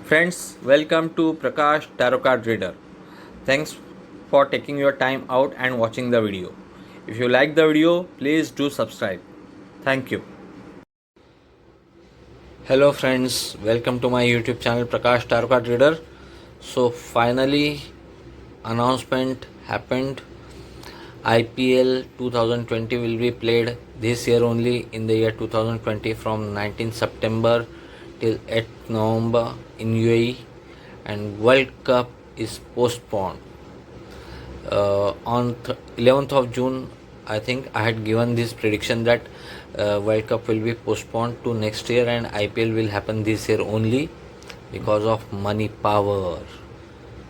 Friends, welcome to Prakash Tarot Card Reader. Thanks for taking your time out and watching the video. If you like the video, please do subscribe. Thank you. Hello friends, welcome to my YouTube channel Prakash Tarot Card Reader. So finally announcement happened. IPL 2020 will be played this year only in the year 2020 from 19 September till 8 November in UAE, and World Cup is postponed. On 11th of June, I think I had given this prediction that World Cup will be postponed to next year and IPL will happen this year only because of money power.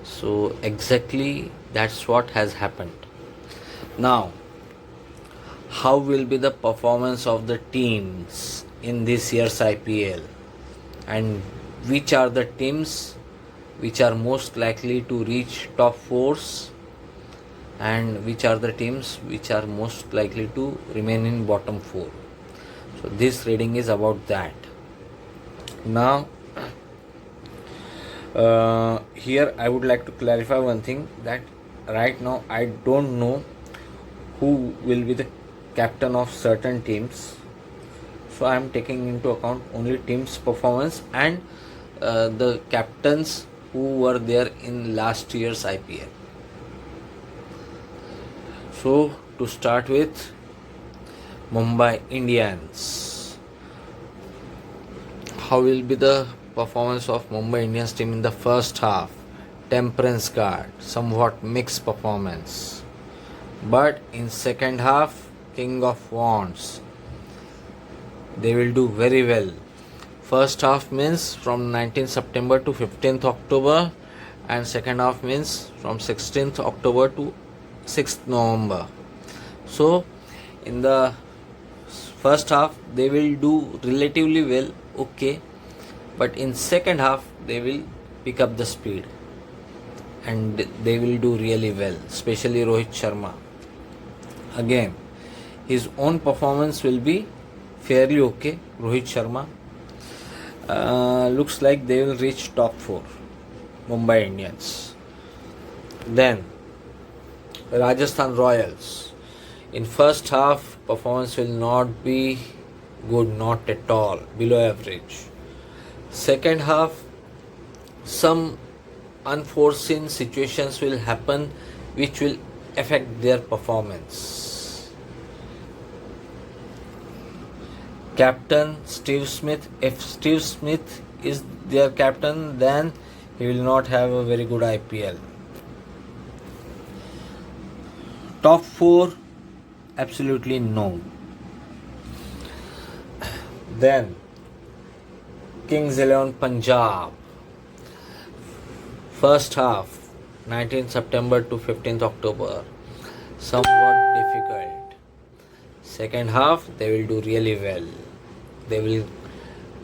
So exactly that's what has happened. Now, how will be the performance of the teams in this year's IPL, and which are the teams which are most likely to reach top fours, and which are the teams which are most likely to remain in bottom four. So this reading is about that. Now, here I would like to clarify one thing, that right now I don't know who will be the captain of certain teams. So I am taking into account only team's performance and the captains who were there in last year's IPL. So to start with, Mumbai Indians. How will be the performance of Mumbai Indians team in the first half? Temperance card, somewhat mixed performance. But in second half, King of Wands, they will do very well. First half means from 19th September to 15th October, and second half means from 16th October to 6th November. So in the first half they will do relatively well, okay, but in second half they will pick up the speed and they will do really well, especially Rohit Sharma. Again, his own performance will be fairly okay. Rohit Sharma looks like they will reach top 4, Mumbai Indians. Then Rajasthan Royals. In first half, performance will not be good, not at all, below average. Second half, some unforeseen situations will happen which will affect their performance. Captain Steve Smith. If Steve Smith is their captain, then he will not have a very good IPL. Top 4, absolutely no. Then Kings 11 Punjab. First half 19th September to 15th October, somewhat difficult. Second half they will do really well. They will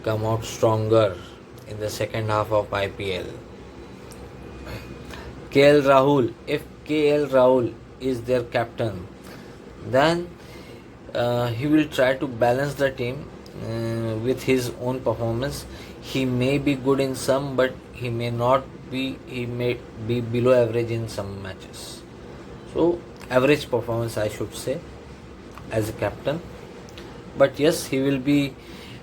come out stronger in the second half of IPL. KL Rahul. If KL Rahul is their captain, then he will try to balance the team with his own performance. He may be good in some, but he may not be. He may be below average in some matches. So average performance, I should say, as a captain. But yes, he will be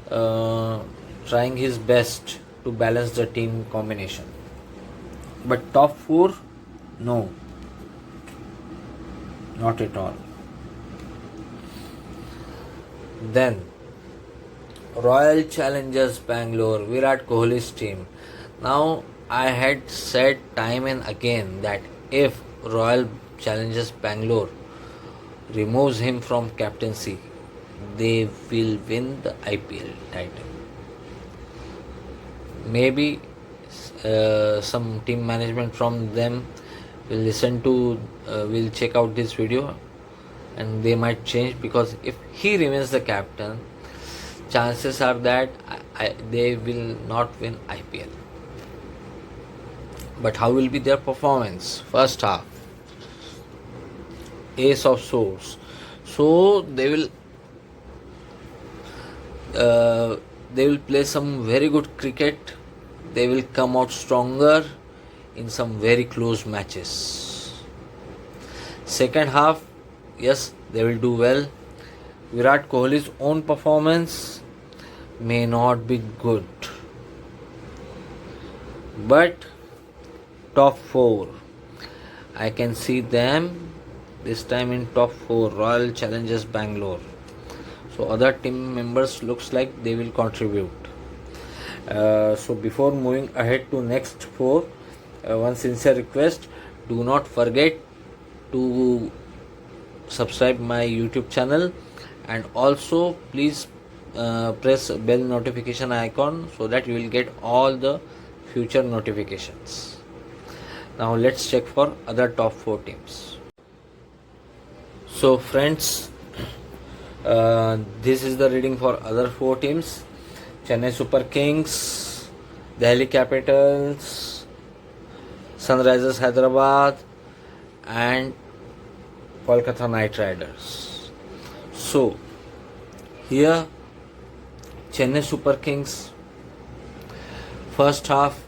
trying his best to balance the team combination. But top 4, no, not at all. Then Royal Challengers Bangalore, Virat Kohli's team. Now I had said time and again that if Royal Challengers Bangalore removes him from captaincy, they will win the IPL title. Maybe some team management from them will will check out this video and they might change, because if he remains the captain, chances are that they will not win IPL. But how will be their performance? First half, Ace of Swords. So they will play some very good cricket they will come out stronger in some very close matches. Second half, yes, they will do well. Virat Kohli's own performance may not be good, but top 4, I can see them this time in top 4, Royal Challengers Bangalore. So other team members looks like they will contribute. So before moving ahead to next 4, one sincere request: do not forget to subscribe my YouTube channel, and also please press bell notification icon so that you will get all the future notifications. Now let's check for other top 4 teams. So friends, this is the reading for other 4 teams: Chennai Super Kings, Delhi Capitals, Sunrisers Hyderabad, and Kolkata Knight Riders. So here Chennai Super Kings, first half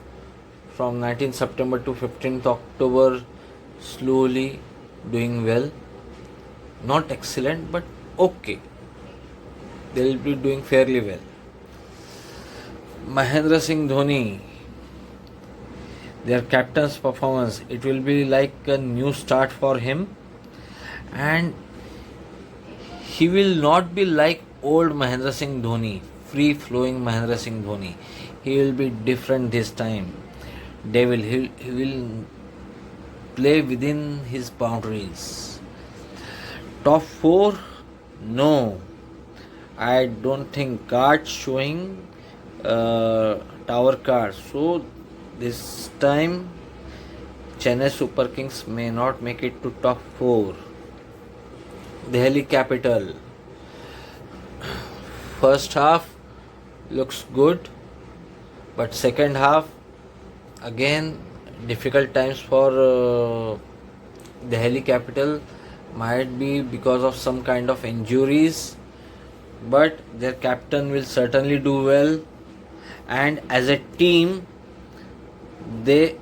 from 19th September to 15th October, slowly doing well. Not excellent, but okay. They will be doing fairly well. Mahendra Singh Dhoni, their captain's performance, it will be like a new start for him, and he will not be like old Mahendra Singh Dhoni, free flowing Mahendra Singh Dhoni. He will be different this time. He will play within his boundaries. Top 4, no, I don't think. Cards showing tower cards. So this time Chennai Super Kings may not make it to top 4. Delhi Capital, first half looks good, but second half again difficult times for Delhi Capital. Might be because of some kind of injuries, but their captain will certainly do well, and as a team they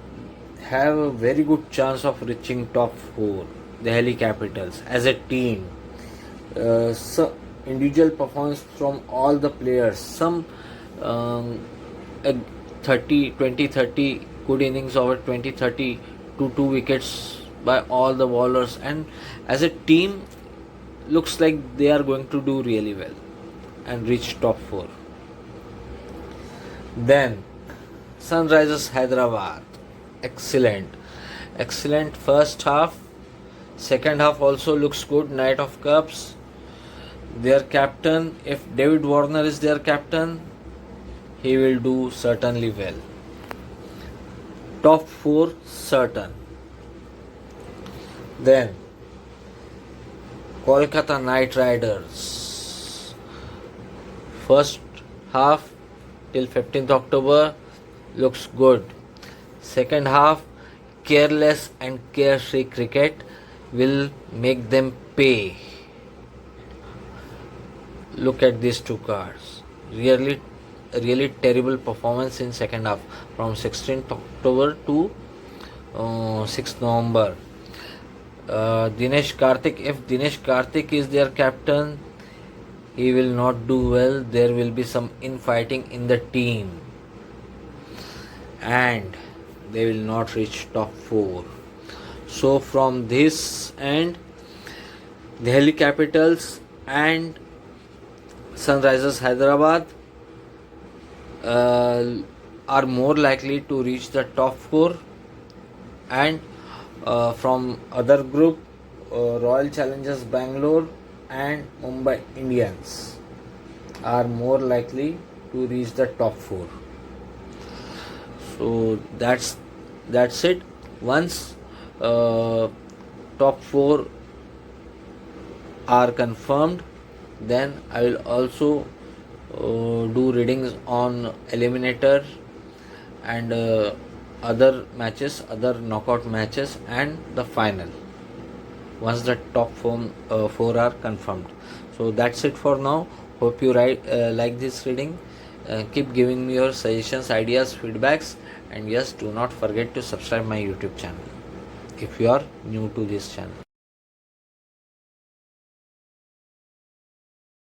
have a very good chance of reaching top 4. Delhi Capitals as a team, so individual performance from all the players, some 20-30 good innings over 20-30 to 2 wickets by all the bowlers, and as a team looks like they are going to do really well and reach top 4. Then Sunrisers Hyderabad, excellent first half. Second half also looks good. Knight of Cups, their captain, if David Warner is their captain, he will do certainly well. Top 4 certain. Then Kolkata Knight Riders, first half till 15th October looks good. Second half, careless and carefree cricket will make them pay. Look at these 2 cards. Really terrible performance in second half from 16th October to 6th November. Dinesh Karthik, if Dinesh Karthik is their captain, he will not do well. There will be some infighting in the team, and they will not reach top 4. So from this end, Delhi Capitals and Sunrisers Hyderabad are more likely to reach the top 4, and from other group, Royal Challengers Bangalore and Mumbai Indians are more likely to reach the top 4. So that's it. Once top 4 are confirmed, then I will also do readings on eliminator and other matches, other knockout matches, and the final once the top 4 are confirmed. So that's it for now. Hope you like this reading. Keep giving me your suggestions, ideas, feedbacks, and yes, do not forget to subscribe my YouTube channel if you are new to this channel.